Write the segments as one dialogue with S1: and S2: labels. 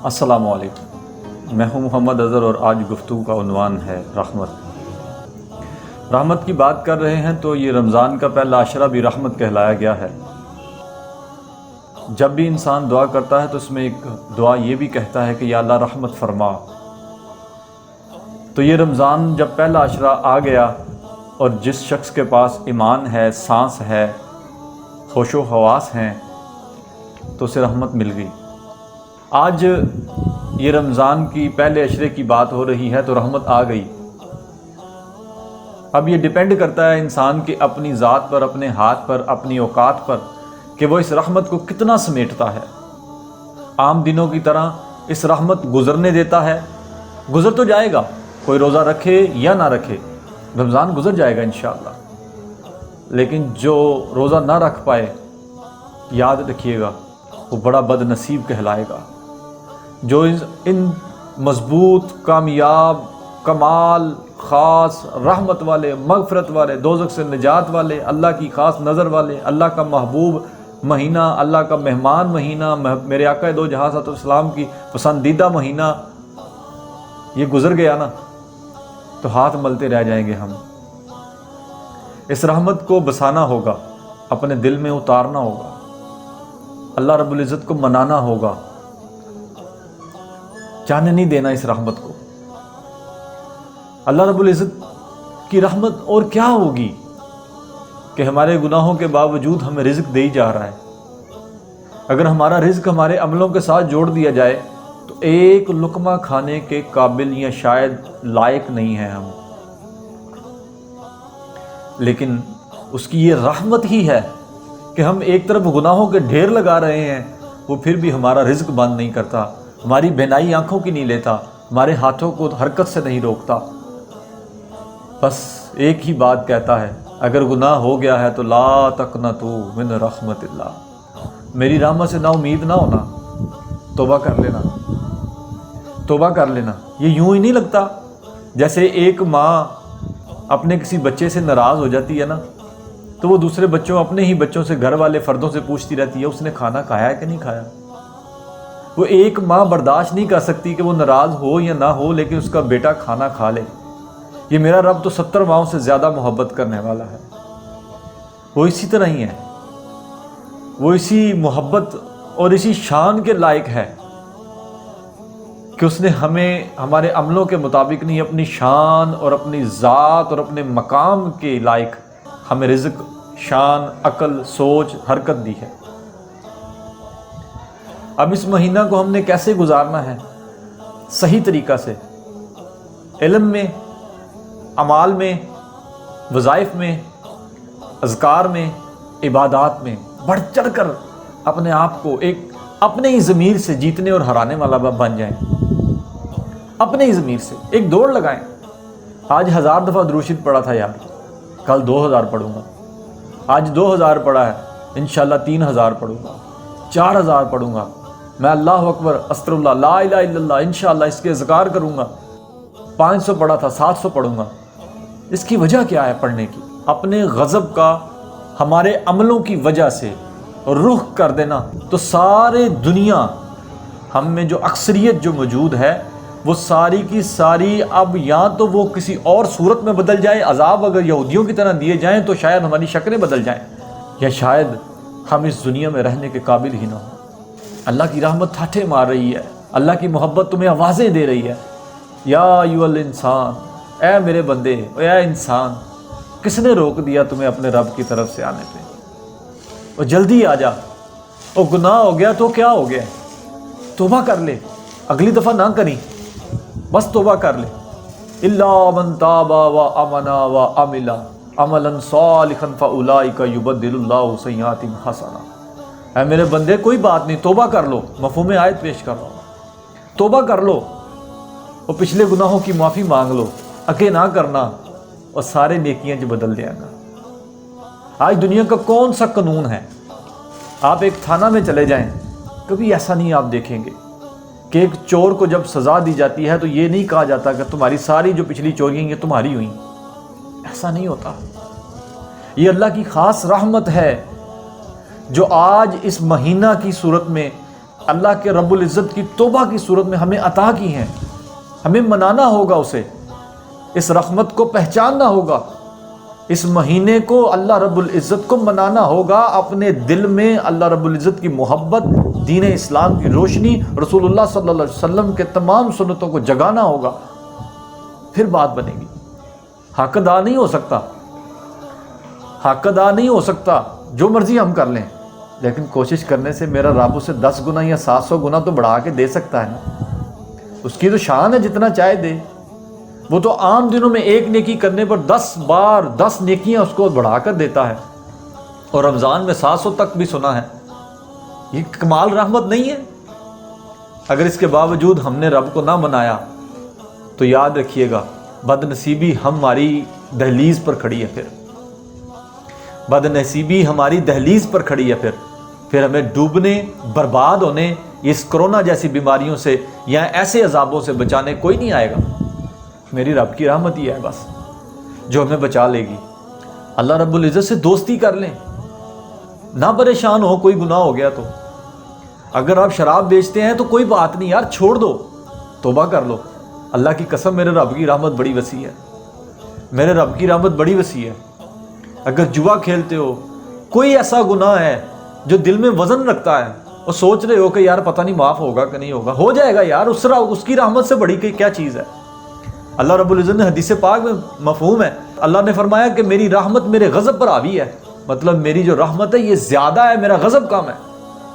S1: السلام علیکم، میں ہوں محمد اظہر اور آج گفتگو کا عنوان ہے رحمت۔ رحمت کی بات کر رہے ہیں تو یہ رمضان کا پہلا عشرہ بھی رحمت کہلایا گیا ہے۔ جب بھی انسان دعا کرتا ہے تو اس میں ایک دعا یہ بھی کہتا ہے کہ یا اللہ رحمت فرما۔ تو یہ رمضان جب پہلا عشرہ آ گیا اور جس شخص کے پاس ایمان ہے، سانس ہے، ہوش و حواس ہیں تو اسے رحمت مل گئی۔ آج یہ رمضان کی پہلے عشرے کی بات ہو رہی ہے تو رحمت آ گئی۔ اب یہ ڈیپینڈ کرتا ہے انسان کے اپنی ذات پر، اپنے ہاتھ پر، اپنی اوقات پر کہ وہ اس رحمت کو کتنا سمیٹتا ہے۔ عام دنوں کی طرح اس رحمت گزرنے دیتا ہے، گزر تو جائے گا، کوئی روزہ رکھے یا نہ رکھے رمضان گزر جائے گا انشاءاللہ، لیکن جو روزہ نہ رکھ پائے یاد رکھیے گا وہ بڑا بد نصیب کہلائے گا۔ جو ان مضبوط، کامیاب، کمال، خاص، رحمت والے، مغفرت والے، دوزخ سے نجات والے، اللہ کی خاص نظر والے، اللہ کا محبوب مہینہ، اللہ کا مہمان مہینہ، میرے آقا دو جہاں صلی اللہ علیہ وسلم کی پسندیدہ مہینہ یہ گزر گیا نا تو ہاتھ ملتے رہ جائیں گے ہم۔ اس رحمت کو بسانا ہوگا، اپنے دل میں اتارنا ہوگا، اللہ رب العزت کو منانا ہوگا، جانے نہیں دینا اس رحمت کو۔ اللہ رب العزت کی رحمت اور کیا ہوگی کہ ہمارے گناہوں کے باوجود ہمیں رزق دے ہی جا رہا ہے۔ اگر ہمارا رزق ہمارے عملوں کے ساتھ جوڑ دیا جائے تو ایک لقمہ کھانے کے قابل یا شاید لائق نہیں ہیں ہم، لیکن اس کی یہ رحمت ہی ہے کہ ہم ایک طرف گناہوں کے ڈھیر لگا رہے ہیں، وہ پھر بھی ہمارا رزق بند نہیں کرتا، ہماری بینائی آنکھوں کی نہیں لیتا، ہمارے ہاتھوں کو حرکت سے نہیں روکتا۔ بس ایک ہی بات کہتا ہے، اگر گناہ ہو گیا ہے تو لا تقنطوا من رحمت اللہ، میری رحمت سے نا امید نہ ہونا، توبہ کر لینا، توبہ کر لینا۔ یہ یوں ہی نہیں لگتا جیسے ایک ماں اپنے کسی بچے سے ناراض ہو جاتی ہے نا تو وہ دوسرے بچوں، اپنے ہی بچوں سے، گھر والے فردوں سے پوچھتی رہتی ہے اس نے کھانا کھایا ہے کہ نہیں کھایا۔ وہ ایک ماں برداشت نہیں کر سکتی کہ وہ ناراض ہو یا نہ ہو لیکن اس کا بیٹا کھانا کھا لے۔ یہ میرا رب تو 70 ماؤں سے زیادہ محبت کرنے والا ہے۔ وہ اسی طرح ہی ہے، وہ اسی محبت اور اسی شان کے لائق ہے کہ اس نے ہمیں ہمارے عملوں کے مطابق نہیں، اپنی شان اور اپنی ذات اور اپنے مقام کے لائق ہمیں رزق، شان، عقل، سوچ، حرکت دی ہے۔ اب اس مہینہ کو ہم نے کیسے گزارنا ہے؟ صحیح طریقہ سے، علم میں، اعمال میں، وظائف میں، اذکار میں، عبادات میں بڑھ چڑھ کر اپنے آپ کو ایک اپنے ہی ضمیر سے جیتنے اور ہرانے والا بن جائیں۔ اپنے ہی ضمیر سے ایک دوڑ لگائیں۔ آج 1000 دفعہ درود شریف پڑھا تھا یار، کل 2000 پڑھوں گا۔ آج 2000 پڑھا ہے، انشاءاللہ 3000 پڑھوں گا، 4000 پڑھوں گا۔ میں اللہ اکبر، استغفر اللہ، لا الہ الا اللہ، انشاءاللہ اس کے اذکار کروں گا۔ 500 پڑھا تھا، 700 پڑھوں گا۔ اس کی وجہ کیا ہے پڑھنے کی؟ اپنے غضب کا ہمارے عملوں کی وجہ سے رخ کر دینا تو سارے دنیا ہم میں جو اکثریت جو موجود ہے وہ ساری کی ساری اب یا تو وہ کسی اور صورت میں بدل جائے، عذاب اگر یہودیوں کی طرح دیے جائیں تو شاید ہماری شکلیں بدل جائیں، یا شاید ہم اس دنیا میں رہنے کے قابل ہی نہ ہوں۔ اللہ کی رحمت ٹھاٹھے مار رہی ہے، اللہ کی محبت تمہیں آوازیں دے رہی ہے، یا ایھا الانسان، اے میرے بندے، اے انسان، کس نے روک دیا تمہیں اپنے رب کی طرف سے آنے پہ؟ اور جلدی آ جا، اور گناہ ہو گیا تو کیا ہو گیا، توبہ کر لے، اگلی دفعہ نہ کریں، بس توبہ کر لے۔ الا من تاب وآمن وعمل عملا صالحا فاولئک یبدل اللہ سیئاتہم حسنات۔ اے میرے بندے کوئی بات نہیں، توبہ کر لو، مفہوم آیت پیش کر رہا ہوں، توبہ کر لو اور پچھلے گناہوں کی معافی مانگ لو، اکے نہ کرنا اور سارے نیکیاں جو بدل دیا گا۔ آج دنیا کا کون سا قانون ہے؟ آپ ایک تھانہ میں چلے جائیں، کبھی ایسا نہیں آپ دیکھیں گے کہ ایک چور کو جب سزا دی جاتی ہے تو یہ نہیں کہا جاتا کہ تمہاری ساری جو پچھلی چوریاں یہ تمہاری ہوئیں، ایسا نہیں ہوتا۔ یہ اللہ کی خاص رحمت ہے جو آج اس مہینہ کی صورت میں اللہ کے رب العزت کی توبہ کی صورت میں ہمیں عطا کی ہیں، ہمیں منانا ہوگا اسے، اس رحمت کو پہچاننا ہوگا، اس مہینے کو اللہ رب العزت کو منانا ہوگا، اپنے دل میں اللہ رب العزت کی محبت، دین اسلام کی روشنی، رسول اللہ صلی اللہ علیہ وسلم کے تمام سنتوں کو جگانا ہوگا، پھر بات بنے گی۔ حق ادا نہیں ہو سکتا، حق ادا نہیں ہو سکتا، جو مرضی ہم کر لیں، لیکن کوشش کرنے سے میرا رب اسے 10 گنا یا 700 گنا تو بڑھا کے دے سکتا ہے نا۔ اس کی تو شان ہے، جتنا چاہے دے۔ وہ تو عام دنوں میں ایک نیکی کرنے پر 10 بار 10 نیکیاں اس کو بڑھا کر دیتا ہے، اور رمضان میں 700 تک بھی سنا ہے۔ یہ کمال رحمت نہیں ہے؟ اگر اس کے باوجود ہم نے رب کو نہ منایا تو یاد رکھیے گا، بد نصیبی ہماری دہلیز پر کھڑی ہے، بد نصیبی ہماری دہلیز پر کھڑی ہے، پھر ہمیں ڈوبنے، برباد ہونے، اس کرونا جیسی بیماریوں سے یا ایسے عذابوں سے بچانے کوئی نہیں آئے گا۔ میری رب کی رحمت ہی ہے بس جو ہمیں بچا لے گی۔ اللہ رب العزت سے دوستی کر لیں، نہ پریشان ہو کوئی گناہ ہو گیا تو۔ اگر آپ شراب بیچتے ہیں تو کوئی بات نہیں یار، چھوڑ دو، توبہ کر لو۔ اللہ کی قسم میرے رب کی رحمت بڑی وسیع ہے، میرے رب کی رحمت بڑی وسیع ہے۔ اگر جوا کھیلتے ہو، کوئی ایسا گناہ ہے جو دل میں وزن رکھتا ہے اور سوچ رہے ہو کہ یار پتہ نہیں معاف ہوگا کہ نہیں ہوگا، ہو جائے گا یار، اس کی رحمت سے بڑی کیا چیز ہے۔ اللہ رب العزت نے حدیث پاک میں مفہوم ہے، اللہ نے فرمایا کہ میری رحمت میرے غضب پر حاوی ہے، مطلب میری جو رحمت ہے یہ زیادہ ہے، میرا غضب کم ہے۔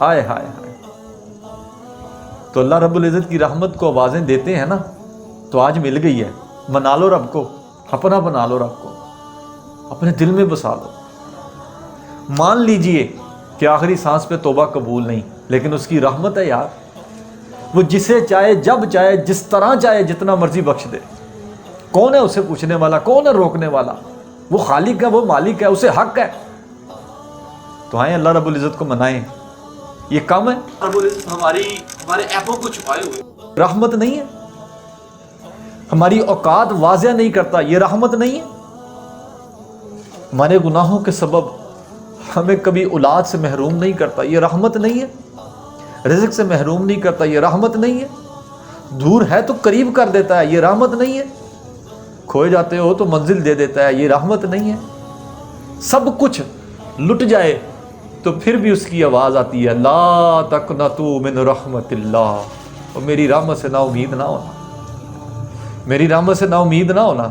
S1: ہائے ہائے ہائے۔ تو اللہ رب العزت کی رحمت کو آوازیں دیتے ہیں نا، تو آج مل گئی ہے۔ منا لو رب کو، اپنا بنا لو رب کو، اپنے دل میں بسا لو۔ مان لیجئے کہ آخری سانس پہ توبہ قبول نہیں، لیکن اس کی رحمت ہے یار، وہ جسے چاہے، جب چاہے، جس طرح چاہے، جتنا مرضی بخش دے۔ کون ہے اسے پوچھنے والا؟ کون ہے روکنے والا؟ وہ خالق ہے، وہ مالک ہے، اسے حق ہے۔ تو آئیں اللہ رب العزت کو منائیں۔ یہ کم ہے؟ رب العزت ہمارے ایپوں کو چھپائے ہوئے رحمت نہیں ہے؟ ہماری اوقات واضح نہیں کرتا، یہ رحمت نہیں ہے؟ ہمارے گناہوں کے سبب ہمیں کبھی اولاد سے محروم نہیں کرتا، یہ رحمت نہیں ہے؟ رزق سے محروم نہیں کرتا، یہ رحمت نہیں ہے؟ دور ہے تو قریب کر دیتا ہے، یہ رحمت نہیں ہے؟ کھوئے جاتے ہو تو منزل دے دیتا ہے، یہ رحمت نہیں ہے؟ سب کچھ لٹ جائے تو پھر بھی اس کی آواز آتی ہے، لا تقنطوا من رحمت اللہ، اور میری رحمت سے نا امید نہ ہونا، میری رحمت سے نا امید نہ ہونا۔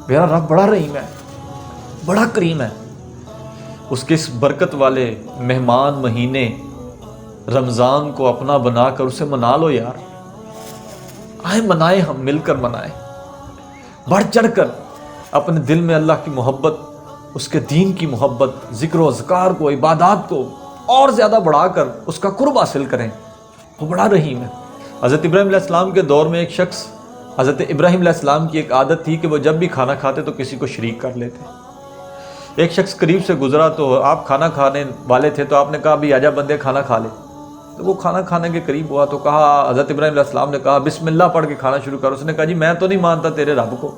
S1: میرا رب بڑا رحیم ہے، بڑا کریم ہے۔ اس کے اس برکت والے مہمان مہینے رمضان کو اپنا بنا کر اسے منا لو یار۔ آئے منائیں، ہم مل کر منائیں، بڑھ چڑھ کر اپنے دل میں اللہ کی محبت، اس کے دین کی محبت، ذکر و اذکار کو، عبادات کو اور زیادہ بڑھا کر اس کا قرب حاصل کریں۔ وہ بڑا رحیم ہے۔ حضرت ابراہیم علیہ السلام کے دور میں ایک شخص، حضرت ابراہیم علیہ السلام کی ایک عادت تھی کہ وہ جب بھی کھانا کھاتے تو کسی کو شریک کر لیتے۔ ایک شخص قریب سے گزرا تو آپ کھانا کھانے والے تھے تو آپ نے کہا بھی آجا بندے کھانا کھا لے۔ تو وہ کھانا کھانے کے قریب ہوا تو کہا، حضرت ابراہیم علیہ السلام نے کہا بسم اللہ پڑھ کے کھانا شروع کر۔ اس نے کہا جی میں تو نہیں مانتا تیرے رب کو،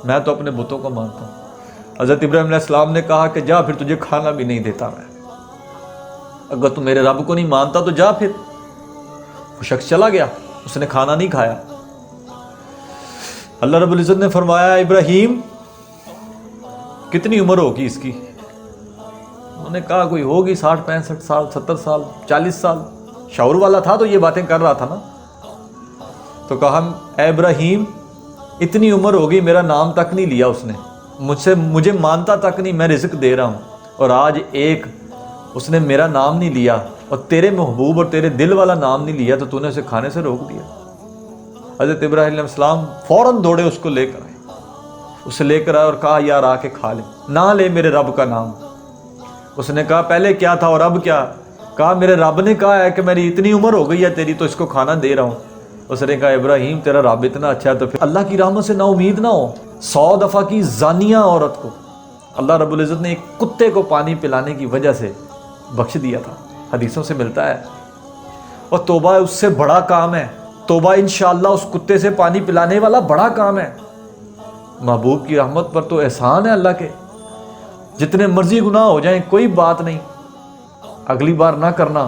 S1: میں تو اپنے بتوں کو مانتا ہوں۔ حضرت ابراہیم علیہ السلام نے کہا کہ جا پھر تجھے کھانا بھی نہیں دیتا میں، اگر تو میرے رب کو نہیں مانتا تو جا پھر۔ وہ شخص چلا گیا، اس نے کھانا نہیں کھایا۔ اللہ رب العزت نے فرمایا ابراہیم کتنی عمر ہوگی اس کی؟ انہوں نے کہا کوئی ہوگی 60 65 سال 70 سال 40 سال۔ شعور والا تھا تو یہ باتیں کر رہا تھا نا۔ تو کہا اے ابراہیم اتنی عمر ہوگی میرا نام تک نہیں لیا اس نے، مجھے مانتا تک نہیں، میں رزق دے رہا ہوں، اور آج ایک اس نے میرا نام نہیں لیا اور تیرے محبوب اور تیرے دل والا نام نہیں لیا تو تو نے اسے کھانے سے روک دیا۔ حضرت ابراہیم علیہ السلام فوراً دوڑے اس کو لے کر آئے، اسے لے کر آئے اور کہا یار آ کے کھا لے، نہ لے میرے رب کا نام۔ اس نے کہا پہلے کیا تھا اور اب کیا؟ کہا میرے رب نے کہا ہے کہ میری اتنی عمر ہو گئی ہے تیری تو اس کو کھانا دے رہا ہوں۔ اس نے کہا ابراہیم تیرا رب اتنا اچھا ہے تو پھر اللہ کی رحمت سے نا امید نہ ہو۔ 100 دفعہ کی زانیہ عورت کو اللہ رب العزت نے ایک کتے کو پانی پلانے کی وجہ سے بخش دیا تھا، حدیثوں سے ملتا ہے۔ اور توبہ اس سے بڑا کام ہے، توبہ انشاءاللہ اس کتے سے پانی پلانے والا بڑا کام ہے۔ محبوب کی رحمت پر تو احسان ہے اللہ کے، جتنے مرضی گناہ ہو جائیں کوئی بات نہیں، اگلی بار نہ کرنا،